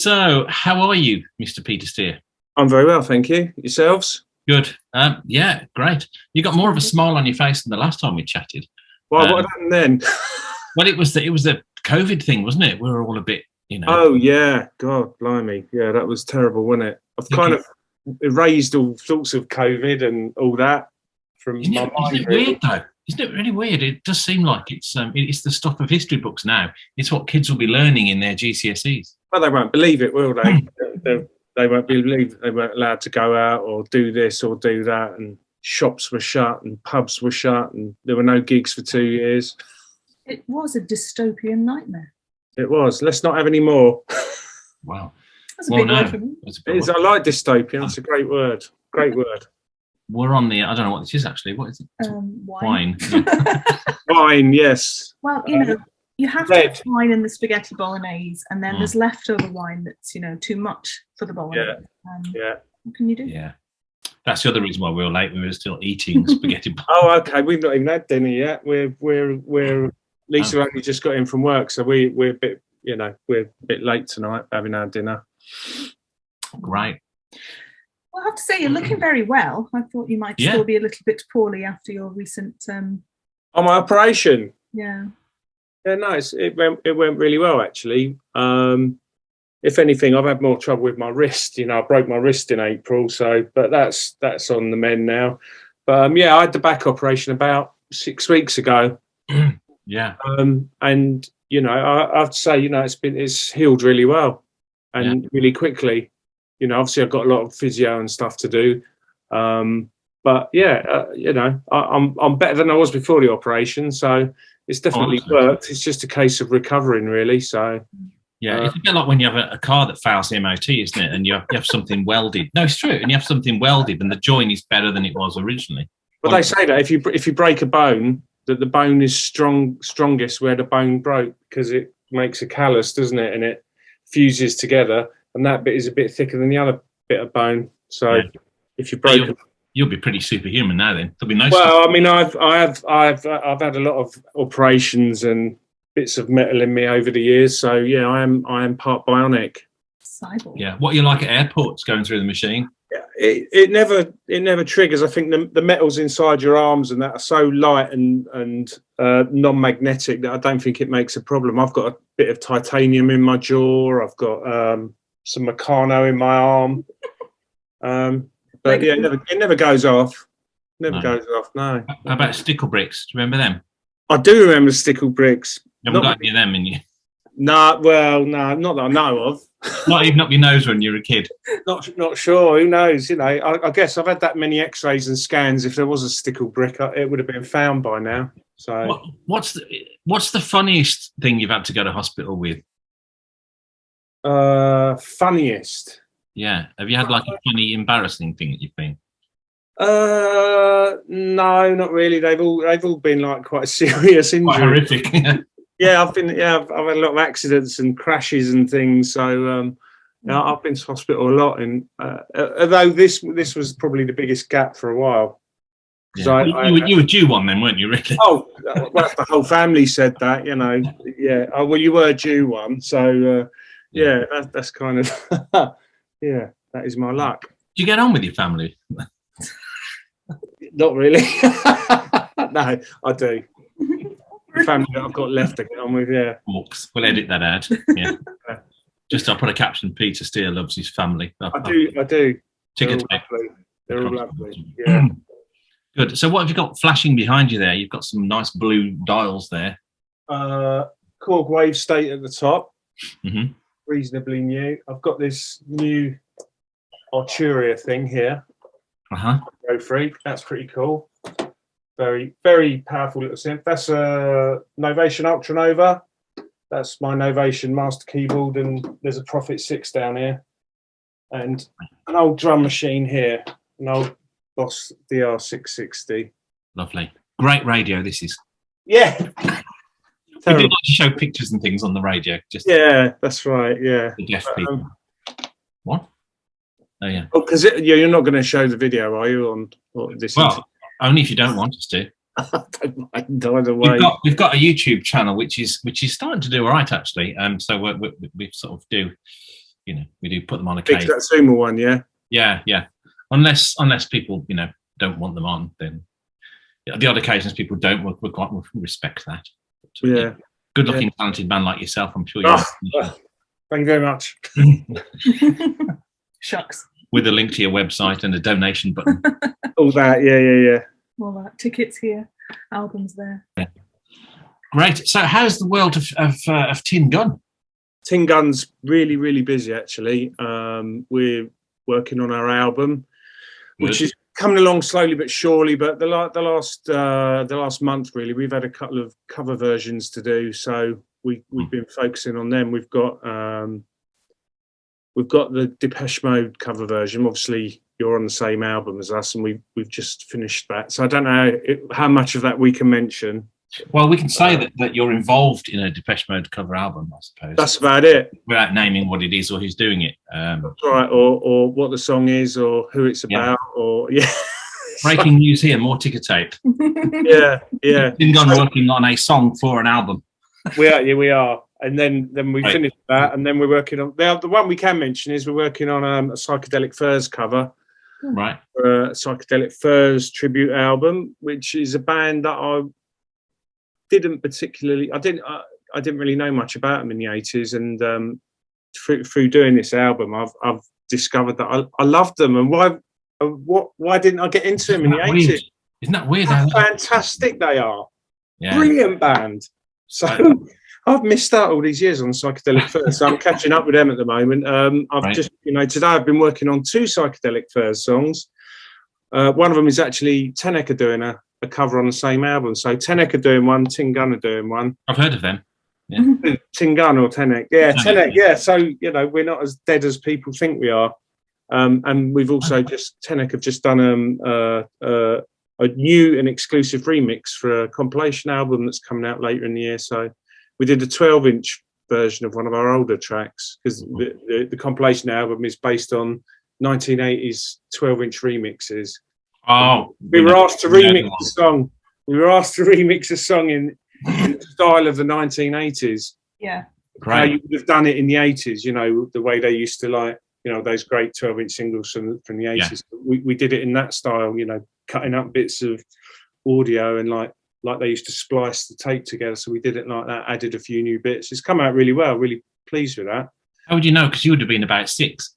So, how are you, Mr. Peter Steer? I'm very well, thank you. Yourselves? Good. Yeah, great. You got more of a smile on your face than the last time we chatted. Well, what happened then? Well, it was the COVID thing, wasn't it? We were all a bit, Oh yeah, God, blimey, yeah, that was terrible, wasn't it? I've kind of erased all sorts of COVID and all that from my mind. Isn't it weird though? Isn't it really weird? It does seem like it's the stuff of history books now. It's what kids will be learning in their GCSEs. Well, they won't believe it, will they? They won't believe they weren't allowed to go out or do this or do that, and shops were shut and pubs were shut and there were no gigs for 2 years. It was a dystopian nightmare. It was. Let's not have any more. Wow. That's a big word for me. I like dystopian. It's a great word. Great word. We're on the, I don't know what this is actually. What is it? Wine. Wine, yes. Well, you have to have wine in the spaghetti bolognese, and then there's leftover wine that's, too much for the bolognese. Yeah. What can you do? Yeah. That's the other reason why we were late. We were still eating spaghetti. Oh, okay. We've not even had dinner yet. We're Lisa only just got in from work, so we're a bit, we're a bit late tonight having our dinner. Great. Well, I have to say, you're looking very well. I thought you might still be a little bit poorly after your recent. My operation. Yeah. Yeah, nice. It went really well actually. If anything, I've had more trouble with my wrist. I broke my wrist in April, but that's on the mend now. But I had the back operation about 6 weeks ago. Yeah. And I have to say, it's healed really well and really quickly. Obviously I've got a lot of physio and stuff to do. But I'm better than I was before the operation. So it's definitely worked. It's just a case of recovering really. So yeah, it's a bit like when you have a car that fails the MOT, isn't it? And you have something welded. No, it's true. And you have something welded and the joint is better than it was originally. But they say that if you break a bone, that the bone is strongest where the bone broke, because it makes a callus, doesn't it? And it fuses together, and that bit is a bit thicker than the other bit of bone. So if you break, you'll be pretty superhuman now. Then there'll be no. Well, I mean, I've had a lot of operations and bits of metal in me over the years. So yeah, I am part bionic. Cyborg. Yeah. What are you like at airports going through the machine? It never triggers. I think the metals inside your arms and that are so light and non-magnetic that I don't think it makes a problem. I've got a bit of titanium in my jaw. I've got some Meccano in my arm. But yeah, it never goes off. Never goes off. No. How about stickle bricks? Do you remember them? I do remember stickle bricks. You haven't got any of them in you? No, not that I know of. Not even up your nose when you were a kid. Not sure. Who knows? I guess I've had that many X-rays and scans. If there was a stickle brick, it would have been found by now. So, what's the funniest thing you've had to go to hospital with? Funniest. Yeah. Have you had like a funny, embarrassing thing that you've been? No, not really. They've all been like quite serious injuries. Quite horrific. Yeah, I've had a lot of accidents and crashes and things. So I've been to hospital a lot. And although this was probably the biggest gap for a while. Yeah. You were due one then, weren't you? Really? Oh, well, the whole family said that. Yeah. Oh, well, you were due one. So that's kind of yeah. That is my luck. Do you get on with your family? Not really. No, I do. The family that I've got left to get on with, yeah. We'll edit that out. Yeah. Just I'll put a caption: Peter Steer loves his family. I do. Ticket. They're all lovely. Yeah. Good. So what have you got flashing behind you there? You've got some nice blue dials there. Korg Wave State at the top. Mm-hmm. Reasonably new. I've got this new Arturia thing here. Go Freak. That's pretty cool. Very, very powerful little synth. That's a Novation Ultra Nova. That's my Novation master keyboard, and there's a Prophet 6 down here. And an old drum machine here. An old Boss DR660. Lovely. Great radio, this is. Yeah. We do like to show pictures and things on the radio. Yeah, that's right, yeah. The deaf people. What? Oh, yeah. Oh, because you're not going to show the video, are you, on this? Well, only if you don't want us to. I don't mind either way. We've got a YouTube channel which is starting to do all right actually. So we sort of do we do put them on Big occasion. Satsuma one, yeah. Yeah. Unless people, don't want them on, then the odd occasions people don't. We'll respect that. But, Yeah. Good-looking, talented man like yourself, I'm sure. Thank you very much. Shucks. With a link to your website and a donation button. All that, yeah. All that. Tickets here, albums there. Yeah. Great. So, how's the world of Tin Gun? Tin Gun's really, really busy, actually. We're working on our album, which is coming along slowly but surely. But the last month, really, we've had a couple of cover versions to do. So we've been focusing on them. We've got the Depeche Mode cover version. Obviously, you're on the same album as us, and we've just finished that. So I don't know how much of that we can mention. Well, we can say that you're involved in a Depeche Mode cover album, I suppose. That's about it. Without naming what it is or who's doing it. That's right, or what the song is, or who it's about, or Breaking news here, more ticker tape. Yeah. Tin Gun working on a song for an album. We are. And then we finished that, and then we're working on the one we can mention is we're working on a Psychedelic Furs cover. Right. Psychedelic Furs tribute album, which is a band that I didn't really know much about them in the 80s, and through doing this album I've discovered that I loved them. And why didn't I get into them in the 80s? Isn't that weird? How fantastic they are. Yeah. Brilliant band. So I've missed out all these years on Psychedelic Furs, so I'm catching up with them at the moment. Just today I've been working on 2 Psychedelic Furs songs. One of them is actually Tenek are doing a cover on the same album. So Tenek are doing one, Tin Gun are doing one. I've heard of them. Yeah. Tin Gun or Tenek. Yeah, Tenek, yeah. So, we're not as dead as people think we are. And we've also Tenek have just done a new and exclusive remix for a compilation album that's coming out later in the year. So we did a 12-inch version of one of our older tracks, because the compilation album is based on 1980s 12-inch remixes. Oh, we were asked to remix the song. We were asked to remix a song in the style of the 1980s. Yeah. Great. How you would have done it in the 80s, the way they used to those great 12-inch singles from the 80s. Yeah. We did it in that style, cutting up bits of audio and like they used to splice the tape together. So we did it like that, added a few new bits. It's come out really well, really pleased with that. How would you know? Because you would have been about 6.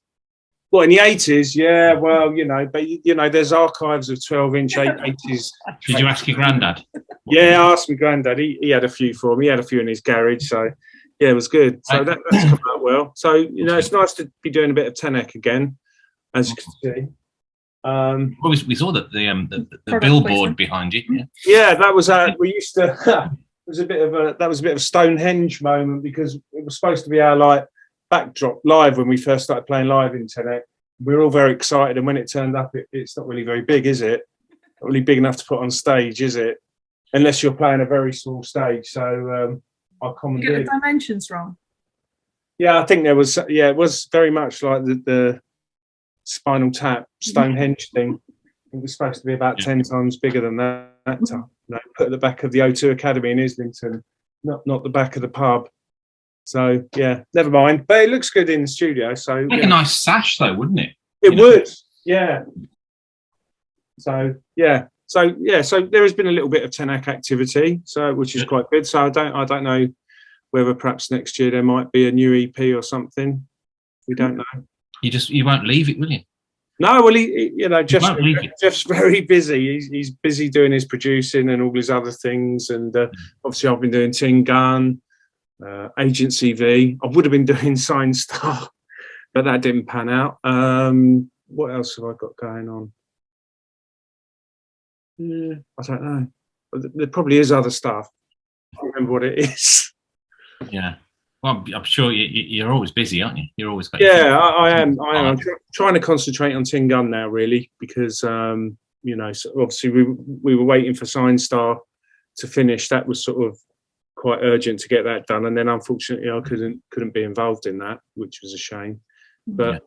Well, in the 80s, yeah, well, but there's archives of 12-inch 80s. Did you ask your granddad? Yeah, I asked my granddad. He had a few for me. He had a few in his garage. So, yeah, it was good. So that's come out well. So, it's nice to be doing a bit of Tenek again, as you can see. Well, we saw that the billboard behind you. Yeah, that was we used to. It was a bit of a Stonehenge moment, because it was supposed to be our backdrop live when we first started playing live in Tenek. We were all very excited, and when it turned up, it's not really very big, is it? Not really big enough to put on stage, is it? Unless you're playing a very small stage. So I commandeered. You get the dimensions wrong. Yeah, I think there was. Yeah, it was very much like the Spinal Tap Stonehenge thing. It was supposed to be about 10 times bigger than that time. Put at the back of the O2 Academy in Islington, not the back of the pub. So yeah, never mind. But it looks good in the studio. So make a nice sash, though, wouldn't it? It would, yeah. So yeah, so there has been a little bit of Tenek activity, which is quite good. So I don't know whether perhaps next year there might be a new EP or something. We don't know. You won't leave it, will you? No, well, Jeff's very busy. He's busy doing his producing and all his other things, and obviously I've been doing Tin Gun. Agency V. I would have been doing Sign Star, but that didn't pan out. What else have I got going on? I don't know. There probably is other stuff. I can't remember what it is. Yeah. Well, I'm sure you're always busy, aren't you? You're always. I am. I'm trying to concentrate on Tin Gun now, really, because so obviously we were waiting for Sign Star to finish. That was sort of quite urgent to get that done, and then unfortunately I couldn't be involved in that, which was a shame. But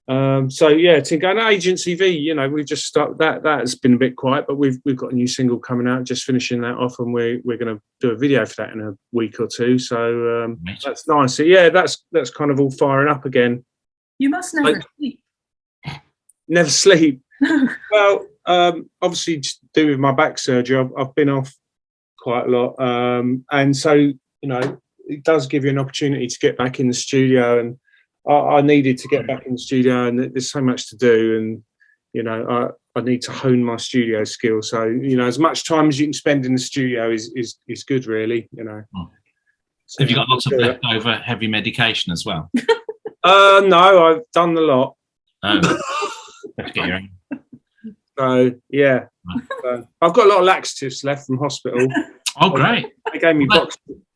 So yeah, Tinker and Agency V, you know, we've just started that has been a bit quiet, but we've got a new single coming out, just finishing that off, and we're going to do a video for that in a week or two. So that's nice. So yeah, that's kind of all firing up again. You must never sleep. Never sleep. Well, obviously, to do with my back surgery, I've been off quite a lot, and so you know, it does give you an opportunity to get back in the studio, and I needed to get back in the studio, and there's so much to do, and you know, I need to hone my studio skills. So you know, as much time as you can spend in the studio is good, really. You know. So have you got lots of leftover heavy medication as well? No, I've done a lot. Oh, let's get your own. So yeah, I've got a lot of laxatives left from hospital. Oh, great! They gave me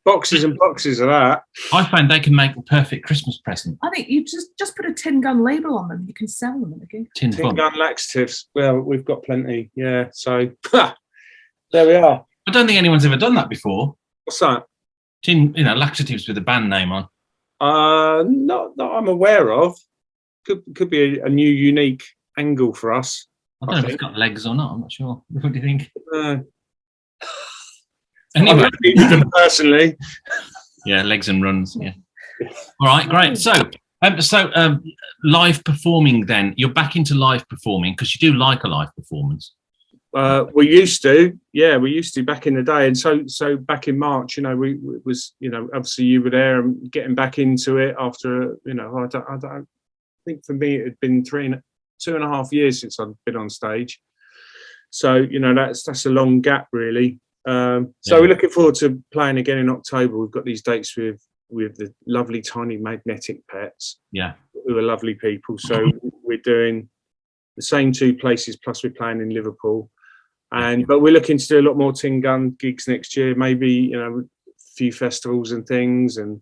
boxes and boxes of that. I find they can make a perfect Christmas present. I think you just put a tin gun label on them. You can sell them in a gig. Tin gun laxatives. Well, we've got plenty. Yeah. So there we are. I don't think anyone's ever done that before. What's that? Tin, you know, laxatives with a band name on. Not that I'm aware of. Could be a new unique angle for us. I don't know if it's got legs or not. I'm not sure. What do you think? Anyway, personally, yeah, legs and runs. Yeah. All right, great. So live performing. Then you're back into live performing because you do like a live performance. We used to, back in the day, and so back in March, you know, we was, you know, obviously you were there and getting back into it after, you know, I don't think for me it had been 2.5 years since I've been on stage, so you know that's a long gap really. So we're looking forward to playing again in October. We've got these dates with the lovely Tiny Magnetic Pets, who are lovely people. So we're doing the same 2 places, plus we're playing in Liverpool, but we're looking to do a lot more Tin Gun gigs next year. Maybe, you know, a few festivals and things, and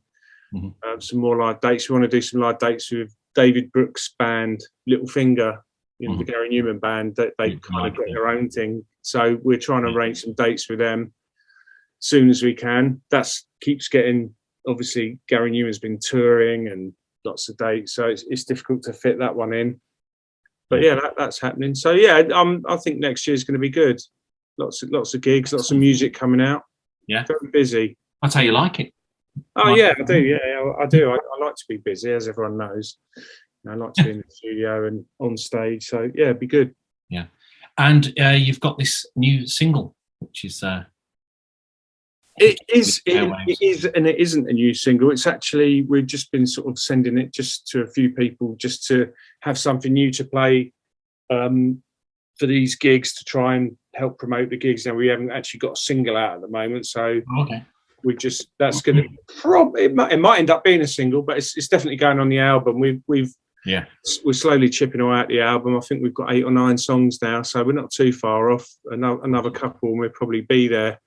some more live dates. We want to do some live dates with David Brooks' band Littlefinger, you know, the Gary Newman band. They kind of get their own thing. So we're trying to arrange some dates with them as soon as we can. That keeps getting, obviously, Gary Newman's been touring and lots of dates, so it's difficult to fit that one in. But yeah, that's happening. So yeah, I think next year's going to be good. Lots of gigs, lots of music coming out. Yeah, very busy. That's how you like it. Oh yeah, I do. Yeah, I do. I like to be busy, as everyone knows. I like to be in the studio and on stage. So yeah, it'd be good. Yeah, and you've got this new single, which is. It is, and it isn't a new single. It's actually, we've just been sort of sending it just to a few people, just to have something new to play for these gigs, to try and help promote the gigs. Now we haven't actually got a single out at the moment, so we just it might end up being a single, but it's definitely going on the album. We're slowly chipping away at the album. I think we've got 8 or 9 songs now, so we're not too far off. Another couple, and we'll probably be there.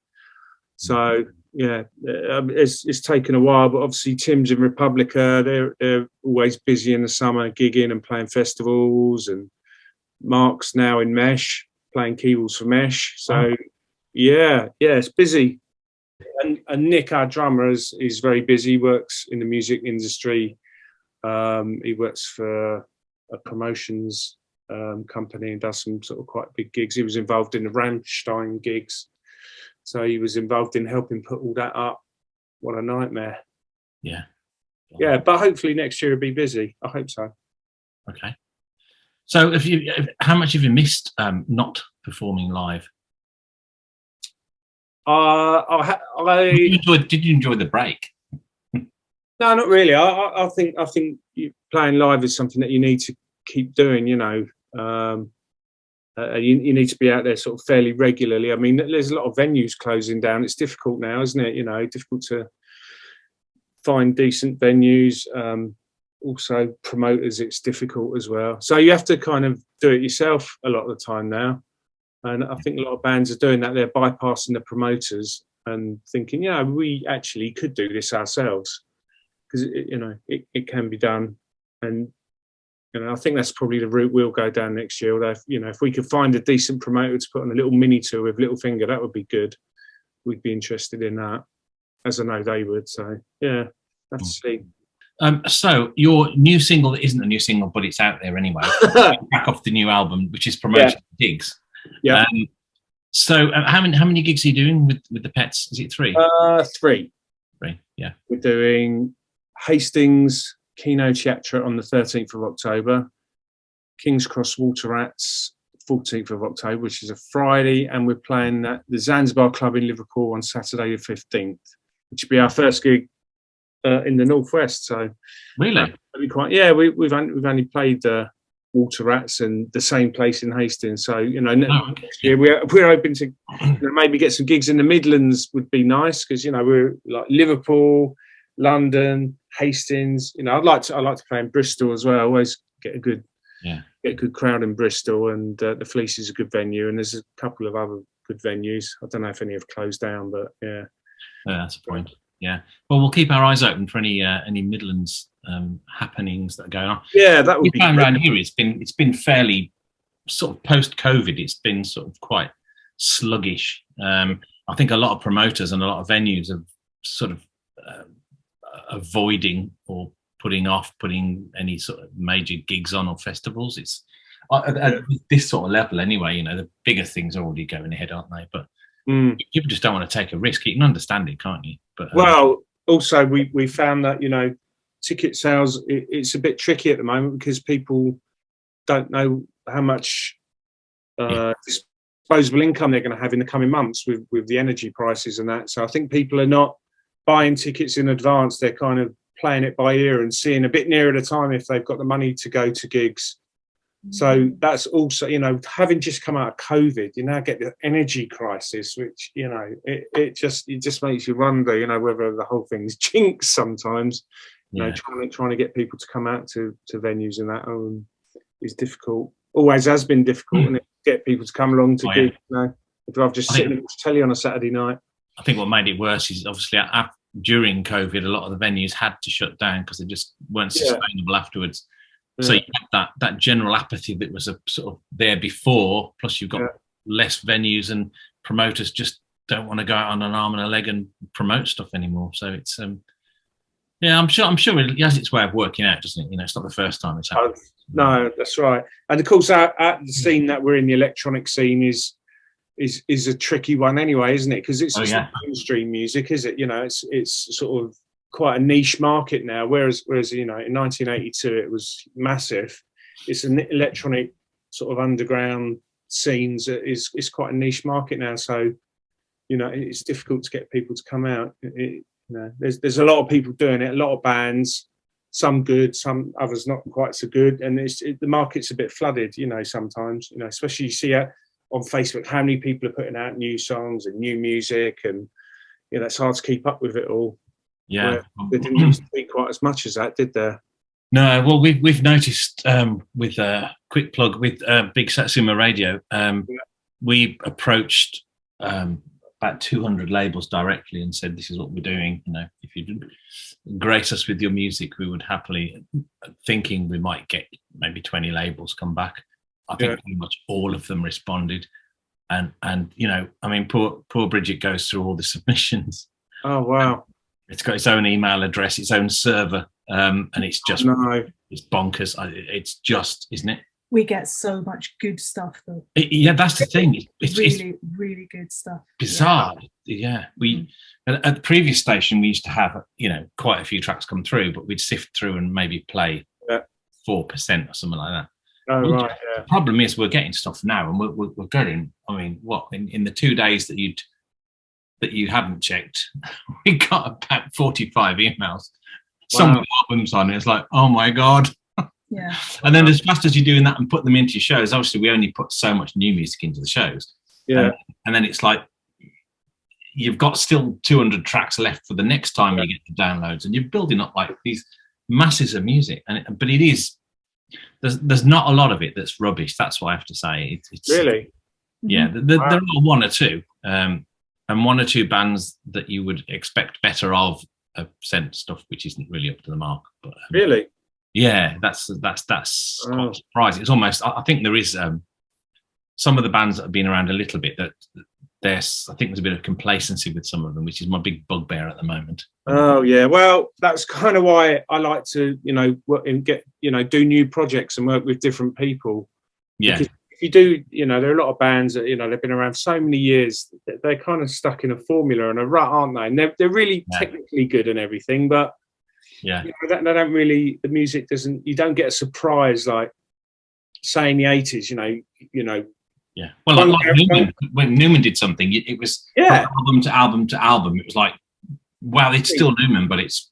So yeah, it's taken a while, but obviously Tim's in Republica. They're always busy in the summer, gigging and playing festivals, and Mark's now in Mesh, playing keyboards for Mesh. So yeah, it's busy. And Nick, our drummer, is very busy. He works in the music industry. He works for a promotions company and does some sort of quite big gigs. He was involved in the Rammstein gigs. So he was involved in helping put all that up. What a nightmare. Yeah. Yeah, but hopefully next year it'll be busy. I hope so. Okay. So how much have you missed not performing live? Did you enjoy the break? No, not really. I think playing live is something that you need to keep doing, you know. You need to be out there sort of fairly regularly. I mean, there's a lot of venues closing down. It's difficult now, isn't it? You know, difficult to find decent venues. Also, promoters, it's difficult as well. So you have to kind of do it yourself a lot of the time now. And I think a lot of bands are doing that. They're bypassing the promoters and thinking, yeah, we actually could do this ourselves, because it can be done. And I think that's probably the route we'll go down next year. Although, if we could find a decent promoter to put on a little mini tour with Littlefinger, that would be good. We'd be interested in that, as I know they would. So, yeah, have to see. So your new single that isn't a new single, but it's out there anyway. Back off the new album, which is promoting gigs. Yeah. So how many gigs are you doing with the Pets? Is it 3? 3. 3. Yeah. We're doing Hastings Kino Theatre on the 13th of October, King's Cross Water Rats 14th of October, which is a Friday, and we're playing at the Zanzibar Club in Liverpool on Saturday the 15th, which will be our first gig in the Northwest. So really, we've only played Water Rats and the same place in Hastings. So next year we're hoping to maybe get some gigs in the Midlands. Would be nice because we're like Liverpool, London, Hastings. I'd like to play in Bristol as well. I always get a good crowd in Bristol, and the Fleece is a good venue, and there's a couple of other good venues. I don't know if any have closed down, but yeah, that's the point. Yeah, well, we'll keep our eyes open for any Midlands happenings that are going on. Yeah, that would be great. Around here, it's been fairly sort of post-COVID. It's been sort of quite sluggish. I think a lot of promoters and a lot of venues are sort of avoiding or putting any sort of major gigs on or festivals. It's at this sort of level anyway. The bigger things are already going ahead, aren't they? But people just don't want to take a risk. You can understand it, can't you? But also we found that ticket sales, it's a bit tricky at the moment because people don't know how much disposable income they're going to have in the coming months with the energy prices and that. So I think people are not buying tickets in advance. They're kind of playing it by ear and seeing a bit nearer the time if they've got the money to go to gigs. So that's also, having just come out of COVID, you now get the energy crisis, which, it just makes you wonder, whether the whole thing's jinx sometimes. Trying to get people to come out to venues and that is difficult. Always has been difficult, and get people to come along to gigs. If I've just sitting and watch telly on a Saturday night. I think what made it worse is obviously during COVID, a lot of the venues had to shut down because they just weren't sustainable afterwards. Yeah. So you had that general apathy that was sort of there before, plus you've got less venues and promoters just don't want to go out on an arm and a leg and promote stuff anymore. So it's I'm sure it has its way of working out, doesn't it? It's not the first time it's happened. No, that's right. And of course, the scene that we're in, the electronic scene, is a tricky one anyway, isn't it? Because it's not mainstream music, is it? It's sort of quite a niche market now. Whereas in 1982 it was massive. It's an electronic sort of underground scenes. It's quite a niche market now. So it's difficult to get people to come out. There's a lot of people doing it, a lot of bands, some good, some others not quite so good, and the market's a bit flooded. Sometimes especially you see on Facebook how many people are putting out new songs and new music, and it's hard to keep up with it all. Yeah, there didn't used to be quite as much as that, did there? No, well, we've noticed with a quick plug with Big Satsuma Radio, we approached about 200 labels directly and said, this is what we're doing. If you grace us with your music, we would happily, thinking we might get maybe 20 labels come back. I think pretty much all of them responded. And poor Bridget goes through all the submissions. Oh, wow. It's got its own email address, its own server, and it's just it's bonkers. It's just, isn't it? We get so much good stuff, though. That's the thing. It's really, really good stuff. Bizarre. Yeah. We at the previous station we used to have quite a few tracks come through, but we'd sift through and maybe play 4% or something like that. Oh, right. Yeah. The problem is we're getting stuff now, and we're getting. I mean, what in the 2 days that you haven't checked, we got about 45 emails. Some with albums on it. It's like, oh my god. Yeah. And then as fast as you're doing that and put them into your shows, obviously we only put so much new music into the shows. Yeah. And then it's like you've got still 200 tracks left for the next time you get the downloads, and you're building up like these masses of music. But it is there's not a lot of it that's rubbish. That's what I have to say. It's really, yeah. There are one or two, and one or two bands that you would expect better of have sent stuff which isn't really up to the mark. But really. Yeah, that's quite surprising. It's almost. I think there is some of the bands that have been around a little bit that I think there's a bit of complacency with some of them, which is my big bugbear at the moment. Oh yeah, well, that's kind of why I like to, work and get, do new projects and work with different people. Yeah. Because if you do, there are a lot of bands that, they've been around so many years, they're kind of stuck in a formula and a rut, aren't they? And they're really technically good and everything, but they don't really, the music doesn't, you don't get a surprise like, say in the 80s, Yeah. Well, like Newman, when Newman did something, it was album to album to album. It was like, wow, it's still Newman, but it's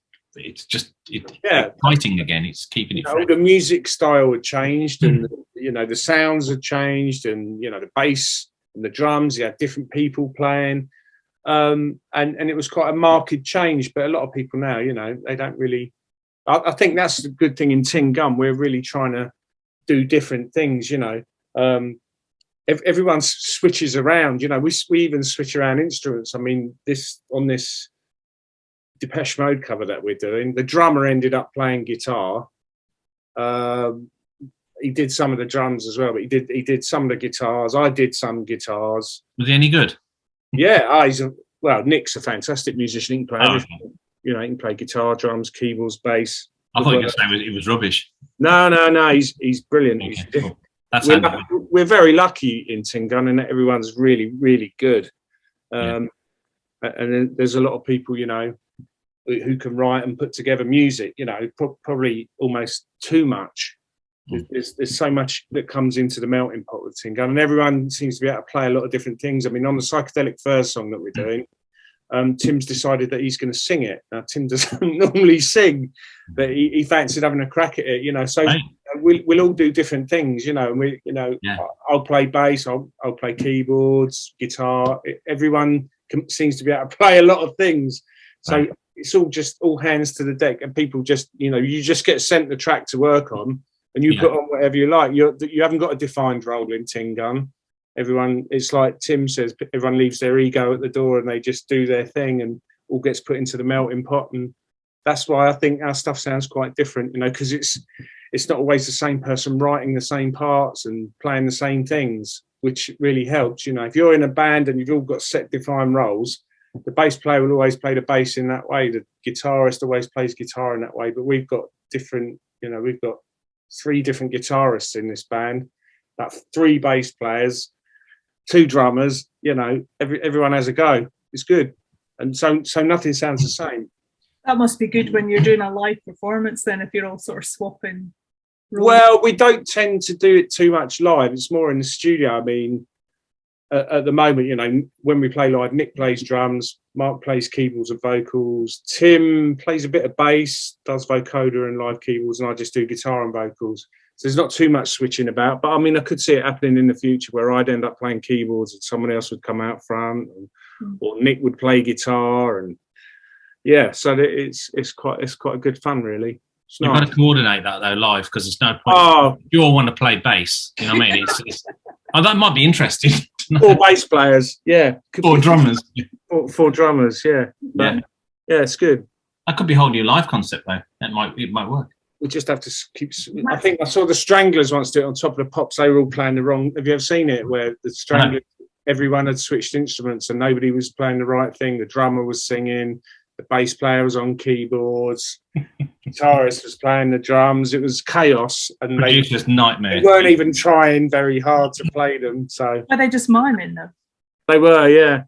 fighting again. It's keeping it fresh. The music style had changed, and the sounds had changed, and the bass and the drums. You had different people playing, and it was quite a marked change. But a lot of people now, they don't really. I think that's the good thing in Tin Gun. We're really trying to do different things. Everyone switches around. We even switch around instruments. I mean, this Depeche Mode cover that we're doing, the drummer ended up playing guitar. He did some of the drums as well, but he did some of the guitars. I did some guitars. Was he any good? Yeah, Nick's a fantastic musician. He can play everything. He can play guitar, drums, keyboards, bass. I thought you were going to say it was rubbish. No, he's brilliant. Okay, cool. We're very lucky in Tin Gun, and everyone's really, really good. And then there's a lot of people, who can write and put together music. Probably almost too much. There's so much that comes into the melting pot with Tin Gun, and everyone seems to be able to play a lot of different things. I mean, on the Psychedelic Furs song that we're doing, Tim's decided that he's going to sing it. Now, Tim doesn't normally sing, but he fancied having a crack at it. So. Right. We'll all do different things, and I'll play bass, I'll play keyboards, guitar. Everyone seems to be able to play a lot of things. So it's all hands to the deck, and people just, you just get sent the track to work on, and you put on whatever you like. You haven't got a defined role in Tin Gun. Everyone, it's like Tim says, everyone leaves their ego at the door and they just do their thing, and all gets put into the melting pot. And that's why I think our stuff sounds quite different, because it's not always the same person writing the same parts and playing the same things, which really helps. If you're in a band and you've all got set defined roles, the bass player will always play the bass in that way. The guitarist always plays guitar in that way. But we've got different, we've got 3 different guitarists in this band, about 3 bass players, 2 drummers. Everyone has a go. It's good, and so nothing sounds the same. That must be good when you're doing a live performance. Then, if you're all sort of swapping. Well, we don't tend to do it too much live. It's more in the studio. I mean, at the moment, when we play live, Nick plays drums, Mark plays keyboards and vocals, Tim plays a bit of bass, does vocoder and live keyboards, and I just do guitar and vocals. So there's not too much switching about. But I mean, I could see it happening in the future where I'd end up playing keyboards and someone else would come out front, or Nick would play guitar, and so it's quite a good fun, really. You've got to coordinate that though live, because there's no point. You all want to play bass, you know what I mean? That might be interesting. 4 bass players, yeah. 4 drummers. 4 drummers, yeah. But, yeah, it's good. That could be a whole new live concept though. It might work. We just have to keep. I think I saw the Stranglers once do it on Top of the Pops. They were all playing the wrong. Have you ever seen it where the Stranglers? Everyone had switched instruments and nobody was playing the right thing. The drummer was singing. The bass player was on keyboards, guitarist was playing the drums. It was chaos, and producer's nightmare. They weren't even trying very hard to play them. So were they just miming them? They were, yeah.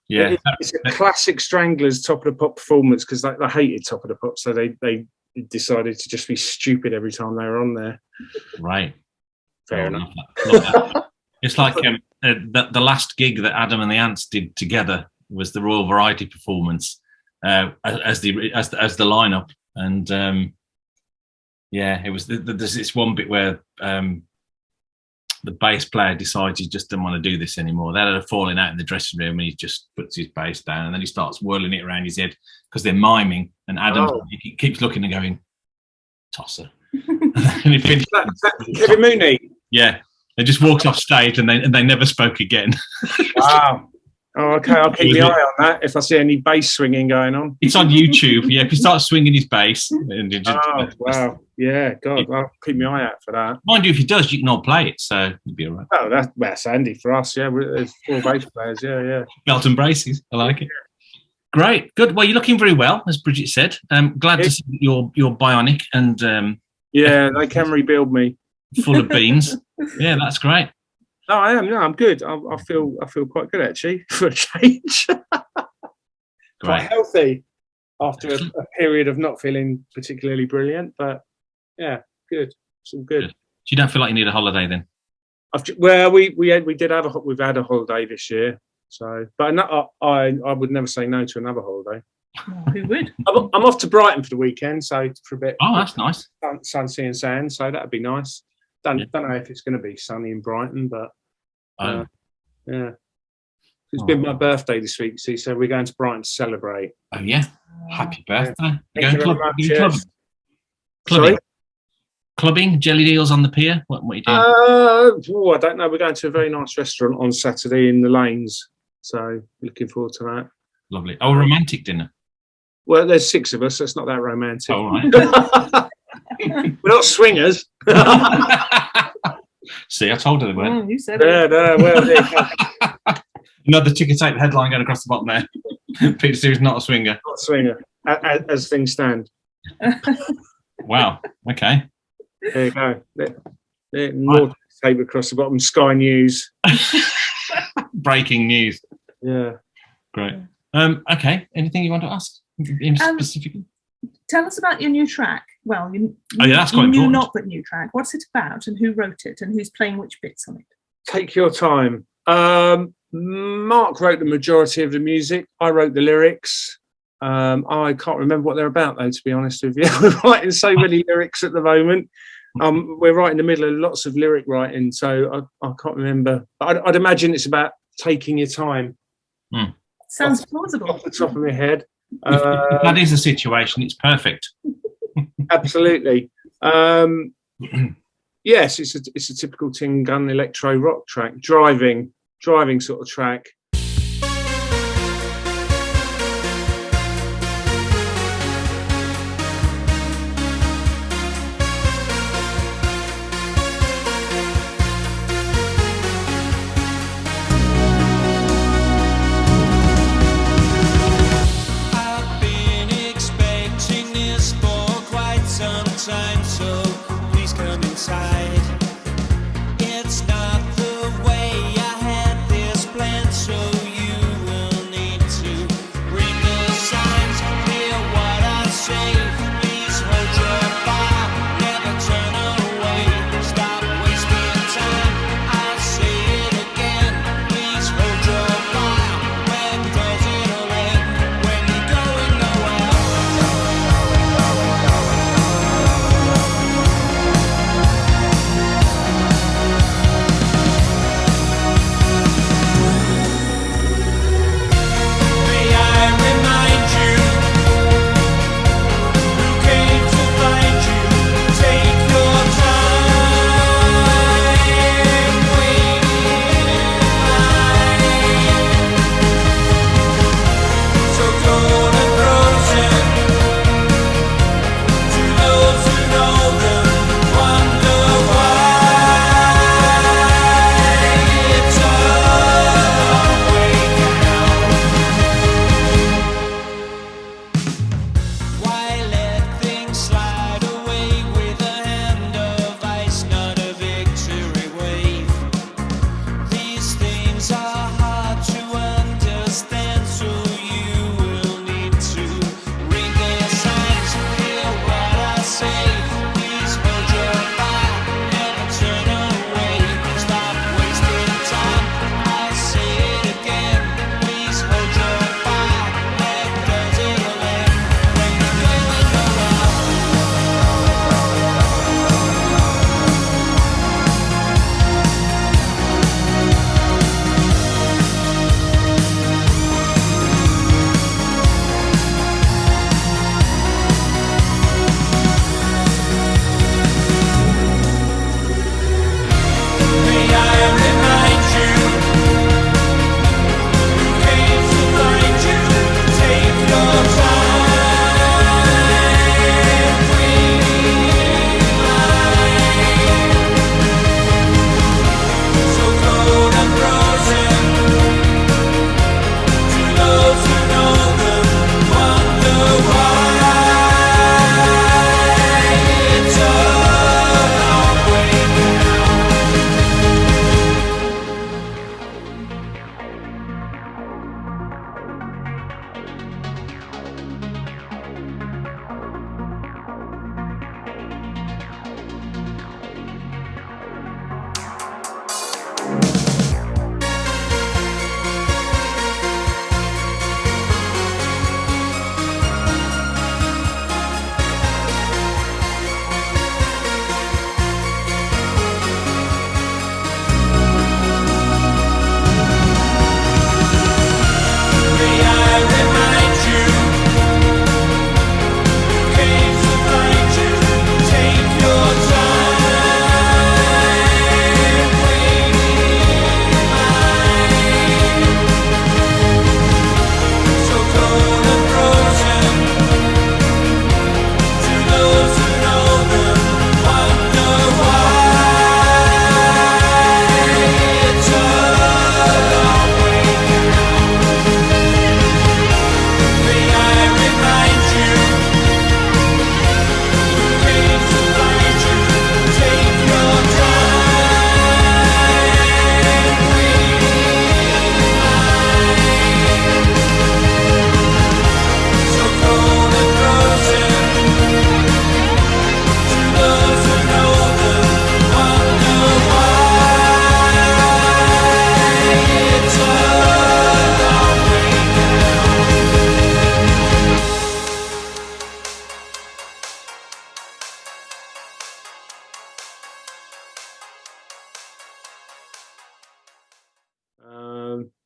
Yeah. It's a classic Stranglers Top of the Pop performance, because they hated Top of the Pop, so they decided to just be stupid every time they were on there. Right. Fair enough. It's like the last gig that Adam and the Ants did together was the Royal Variety performance. As the lineup, and it was there's this one bit where the bass player decides he just didn't want to do this anymore. They had a falling out in the dressing room, and he just puts his bass down, and then he starts whirling it around his head because they're miming, and Adam he keeps looking and going, "Tosser," and he finished. Kevin Mooney. Yeah, they just walked off stage, and they never spoke again. Wow. Oh, okay. I'll keep the eye on that if I see any bass swinging going on. It's on YouTube. Yeah, if he starts swinging his bass. Wow. Yeah, God, I'll keep my eye out for that. Mind you, if he does, you can all play it, so you'll be all right. Oh, that's handy for us. Yeah, there's 4 bass players. Yeah. Belt and braces. I like it. Great, good. Well, you're looking very well, as Bridget said. Glad to see that you're bionic and they can rebuild me. Full of beans. Yeah, that's great. No, I am. No, I'm good. I feel quite good actually for a change. Quite healthy after a period of not feeling particularly brilliant, but yeah, good. It's all good. So you don't feel like you need a holiday then? We've had a holiday this year. So, but I would never say no to another holiday. Well, who would? I'm off to Brighton for the weekend, so for a bit. Oh, that's nice. Sun, sea, and sand. So that'd be nice. Don't know if it's going to be sunny in Brighton, but yeah. It's been my birthday this week, see, so we're going to Brighton to celebrate. Oh yeah, happy birthday! Yeah. Clubbing? Sorry? Clubbing, jelly deals on the pier. What are you doing? I don't know. We're going to a very nice restaurant on Saturday in the Lanes, so looking forward to that. Lovely. Oh, a romantic dinner. Well, there's 6 of us. That's not that romantic. All right. We're not swingers. See, I told her they weren't. Oh, you said it. No, well, there you go. Another ticker tape headline going across the bottom there. Peter Stewart's not a swinger. Not a swinger, as things stand. Wow. Okay. There you go. More tape across the bottom. Sky News. Breaking news. Yeah. Great. Okay. Anything you want to ask specifically? Tell us about your new track. Well, that's quite important. Not but new track. What's it about, and who wrote it, and who's playing which bits on it? Take your time. Mark wrote the majority of the music. I wrote the lyrics. I can't remember what they're about, though, to be honest with you. We're writing so many lyrics at the moment. We're right in the middle of lots of lyric writing, so I can't remember. I'd imagine it's about taking your time. Sounds plausible. Off the top of my head. If that is a situation, it's perfect. Absolutely. Yes, it's a typical tin gun electro rock track, driving sort of track. It's not the way I had this plan, so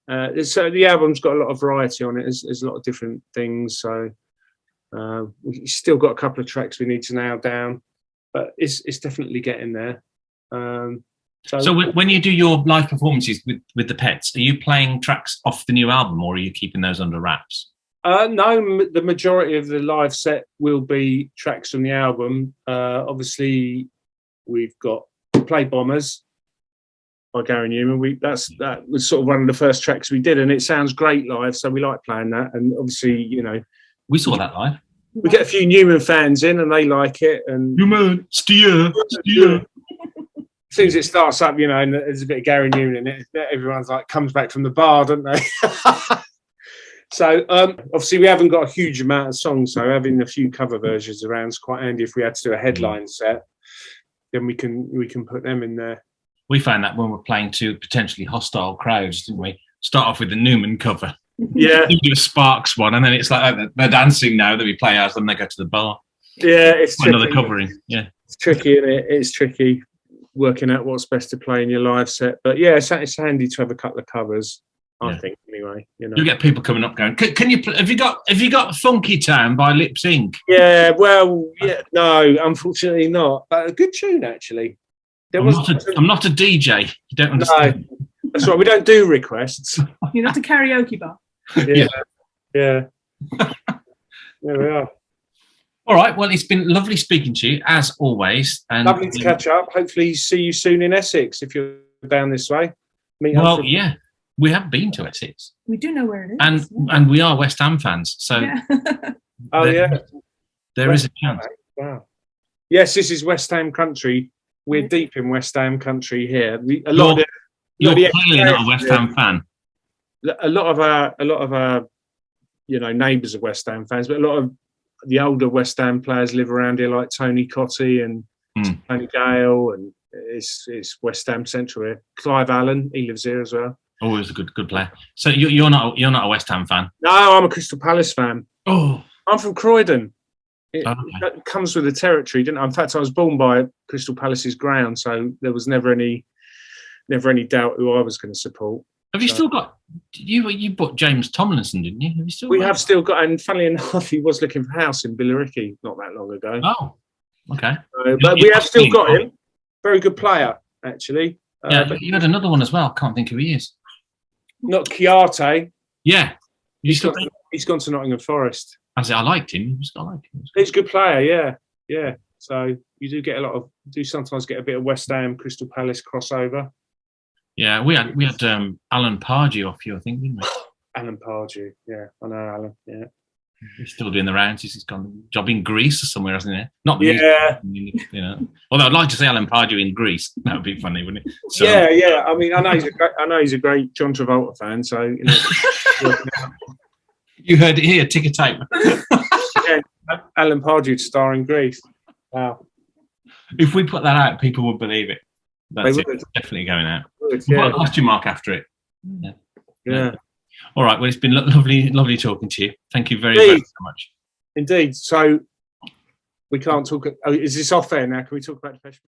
So the album's got a lot of variety on it. There's a lot of different things. So we've still got a couple of tracks we need to nail down, but it's definitely getting there. So when you do your live performances with the Pets, are you playing tracks off the new album, or are you keeping those under wraps? No, the majority of the live set will be tracks from the album. Obviously, we've got Play Bombers by Gary Newman. That was sort of one of the first tracks we did, and it sounds great live, so we like playing that. And obviously, you know, we saw that live. We get a few Newman fans in, and they like it. And Newman, steer. As soon as it starts up, you know, and there's a bit of Gary Newman in it, everyone's like comes back from the bar, don't they? So obviously we haven't got a huge amount of songs, so having a few cover versions around is quite handy. If we had to do a headline set, then we can put them in there. We found that when we're playing to potentially hostile crowds, didn't we? Start off with the Newman cover. Yeah. Do a Sparks one, and then it's like they're dancing now that we play ours, then they go to the bar. Yeah, it's tricky. Another covering. Yeah, it's tricky, isn't it? It's tricky working out what's best to play in your live set. But yeah, it's handy to have a couple of covers. I think anyway. You know, you get people coming up going, "Can you? Have you got Funky Town by Lip Sync?" Yeah, well, yeah, no, unfortunately not. But a good tune actually. I'm not a DJ. You don't understand. No, that's right. We don't do requests. You're not a karaoke bar. Yeah. There we are. All right. Well, it's been lovely speaking to you as always, and lovely to catch up. Hopefully, see you soon in Essex if you're down this way. Yeah. We have been to Essex. We do know where it is. And we are West Ham fans. So there is a chance. Wow. Yes, this is West Ham country. We're deep in West Ham country here. You're clearly not a West Ham fan. A lot of our neighbours are West Ham fans, but a lot of the older West Ham players live around here, like Tony Cottee and Tony Gale, and it's West Ham central here. Clive Allen, he lives here as well. Always a good player. So you're not a West Ham fan? No, I'm a Crystal Palace fan. Oh, I'm from Croydon. It comes with the territory, didn't it? In fact, I was born by Crystal Palace's ground, so there was never any doubt who I was going to support. Have you still got? You bought James Tomlinson, didn't you? Have you still? We have still got, and funnily enough, he was looking for a house in Billericay not that long ago. Oh, okay. But we have still got him. Very good player, actually. Yeah, but you had another one as well. Can't think who he is. Not Chiarte. Yeah, he's gone to Nottingham Forest. I liked him. He's a good player. Yeah. So you do sometimes get a bit of West Ham Crystal Palace crossover. Yeah, we had Alan Pardew off you, I think, didn't we? Alan Pardew, yeah, I know Alan. Yeah, he's still doing the rounds. He's gone job in Greece or somewhere, hasn't he? Not music, you know. Although I'd like to see Alan Pardew in Greece. That would be funny, wouldn't it? So, yeah. I mean, I know he's a great John Travolta fan. So you know, you heard it here. Ticker tape. Yeah, Alan Pardew to star in Greece. Wow. If we put that out, people would believe it. That's it. It's definitely going out. We'll put a question mark after it. Yeah. All right. Well, it's been lovely talking to you. Thank you very much. Indeed. So we can't talk. Is this off air now? Can we talk about the festival?